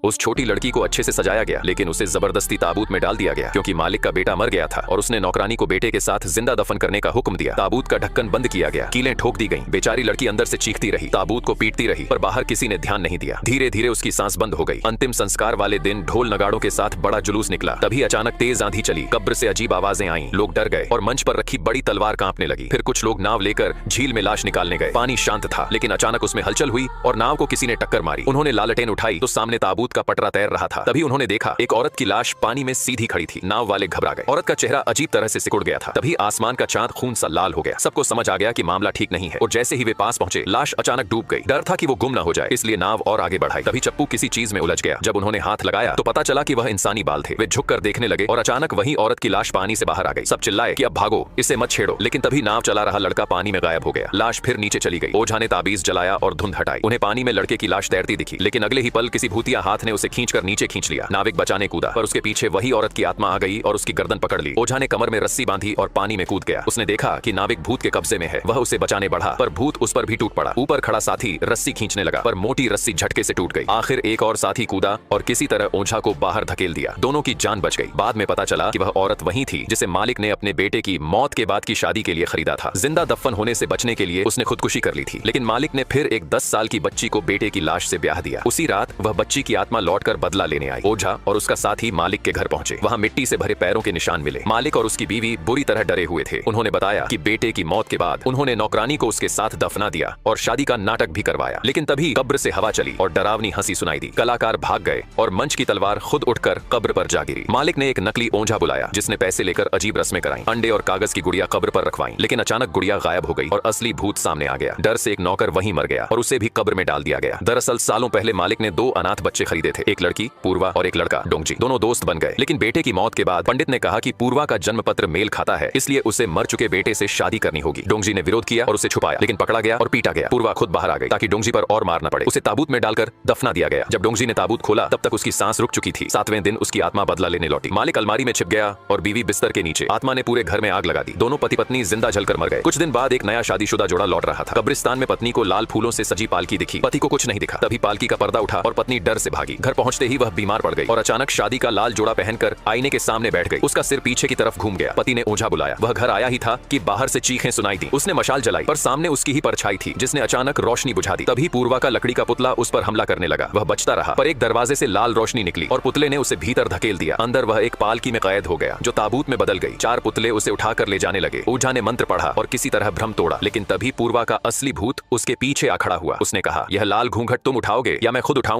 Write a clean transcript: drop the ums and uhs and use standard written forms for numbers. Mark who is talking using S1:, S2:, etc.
S1: उस छोटी लड़की को अच्छे से सजाया गया, लेकिन उसे जबरदस्ती ताबूत में डाल दिया गया क्योंकि मालिक का बेटा मर गया था और उसने नौकरानी को बेटे के साथ जिंदा दफन करने का हुक्म दिया। ताबूत का ढक्कन बंद किया गया, कीलें ठोक दी गईं। बेचारी लड़की अंदर से चीखती रही, ताबूत को पीटती रही, पर बाहर किसी ने ध्यान नहीं दिया। धीरे धीरे उसकी सांस बंद हो गई। अंतिम संस्कार वाले दिन ढोल नगाड़ों के साथ बड़ा जुलूस निकला। तभी अचानक तेज आंधी चली, कब्र से अजीब आवाजें आईं, लोग डर गए और मंच पर रखी बड़ी तलवार कांपने लगी। फिर कुछ लोग नाव लेकर झील में लाश निकालने गए। पानी शांत था, लेकिन अचानक उसमें हलचल हुई और नाव को किसी ने टक्कर मारी। उन्होंने लालटेन उठाई तो सामने ताबूत का पटरा तैर रहा था। तभी उन्होंने देखा एक औरत की लाश पानी में सीधी खड़ी थी। नाव वाले घबरा गए। औरत का चेहरा अजीब तरह से सिकुड़ गया था। तभी आसमान का चांद खून सा लाल हो गया। सबको समझ आ गया कि मामला ठीक नहीं है और जैसे ही वे पास पहुंचे, लाश अचानक डूब गई। डर था कि वो गुम न हो जाए, इसलिए नाव और आगे बढ़ाई। तभी चप्पू किसी चीज में उलझ गया। जब उन्होंने हाथ लगाया तो पता चला कि वह इंसानी बाल थे। वे झुककर देखने लगे और अचानक वही औरत की लाश पानी से बाहर आ गई। सब चिल्लाए कि अब भागो, इसे मत छेड़ो, लेकिन तभी नाव चला रहा लड़का पानी में गायब हो गया। लाश फिर नीचे चली गई। ओझा ने ताबीज जलाया और धुंध हटाई। उन्हें पानी में लड़के की लाश तैरती दिखी, लेकिन अगले ही पल किसी भूतिया हाथ ने उसे खींचकर नीचे खींच लिया। नाविक बचाने कूदा, पर उसके पीछे वही औरत की आत्मा आ गई और उसकी गर्दन पकड़ ली। ओझा ने कमर में रस्सी बांधी और पानी में कूद गया। उसने देखा कि नाविक भूत के कब्जे में है। वह उसे बचाने बढ़ा, पर भूत उस पर भी टूट पड़ा। ऊपर खड़ा साथी रस्सी खींचने लगा, पर मोटी रस्सी झटके से टूट गई। आखिर एक और साथी कूदा और किसी तरह ओझा को बाहर धकेल दिया। दोनों की जान बच गई। बाद में पता चला कि वह औरत वही थी जिसे मालिक ने अपने बेटे की मौत के बाद की शादी के लिए खरीदा था। जिंदा दफन होने से बचने के लिए उसने खुदकुशी कर ली थी, लेकिन मालिक ने फिर एक 10 साल की बच्ची को बेटे की लाश से ब्याह दिया। उसी रात वह बच्ची की आत्मा लौटकर बदला लेने आई। ओझा और उसका साथी मालिक के घर पहुंचे। वहां मिट्टी से भरे पैरों के निशान मिले। मालिक और उसकी बीवी बुरी तरह डरे हुए थे। उन्होंने बताया कि बेटे की मौत के बाद उन्होंने नौकरानी को उसके साथ दफना दिया और शादी का नाटक भी करवाया। लेकिन तभी कब्र से हवा चली और डरावनी हंसी सुनाई दी। कलाकार भाग गए और मंच की तलवार खुद उठकर कब्र पर जा गिरी। मालिक ने एक नकली ओझा बुलाया जिसने पैसे लेकर अजीब रस्में कराई। अंडे और कागज की गुड़िया कब्र पर रखवाई, लेकिन अचानक गुड़िया गायब हो गई और असली भूत सामने आ गया। डर से एक नौकर वहीं मर गया और उसे भी कब्र में डाल दिया गया। दरअसल सालों पहले मालिक ने 2 अनाथ बच्चे खरीदे थे, एक लड़की पूर्वा और एक लड़का डोंगजी। दोनों दोस्त बन गए, लेकिन बेटे की मौत के बाद पंडित ने कहा कि पूर्वा का जन्म पत्र मेल खाता है, इसलिए उसे मर चुके बेटे से शादी करनी होगी। डोंगजी ने विरोध किया और उसे छुपाया, लेकिन पकड़ा गया और पीटा गया। पूर्वा खुद बाहर आ गई ताकि डोंगजी पर और मार न पड़े। उसे ताबूत में डालकर दफना दिया गया। जब डोंगजी ने ताबूत खोला तब तक उसकी सांस रुक चुकी थी। 7वें दिन उसकी आत्मा बदला लेने लौटी। मालिक अलमारी में छिप गया और बीवी बिस्तर के नीचे। आत्मा ने पूरे घर में आग लगा दी। दोनों पति पत्नी जिंदा जलकर मर गए। कुछ दिन बाद एक नया शादीशुदा जोड़ा लौट रहा था। कब्रिस्तान में पत्नी को लाल फूलों से सजी पालकी दिखी। पति को कुछ नहीं दिखा। तभी पालकी का पर्दा उठा और पत्नी डर से भागी। घर पहुंचते ही वह बीमार पड़ गई और अचानक शादी का लाल जोड़ा पहनकर आईने के सामने बैठ गई। उसका सिर पीछे की तरफ घूम गया। पति ने ओझा बुलाया। वह घर आया ही था कि बाहर से चीखें सुनाई दी। उसने मशाल जलाई, पर सामने उसकी ही परछाई थी जिसने अचानक रोशनी बुझा दी। तभी पूर्वा का लकड़ी का पुतला उस पर हमला करने लगा। वह बचता रहा, पर एक दरवाजे से लाल रोशनी निकली और पुतले ने उसे भीतर धकेल दिया। अंदर वह एक पालकी में कैद हो गया जो ताबूत में बदल गई। 4 पुतले उसे उठाकर ले जाने लगे। ओझा ने मंत्र पढ़ा और किसी तरह भ्रम तोड़ा, लेकिन तभी पूर्वा का असली भूत उसके पीछे आ खड़ा हुआ। उसने कहा, यह लाल घूंघट तुम उठाओगे या मैं खुद उठाऊं?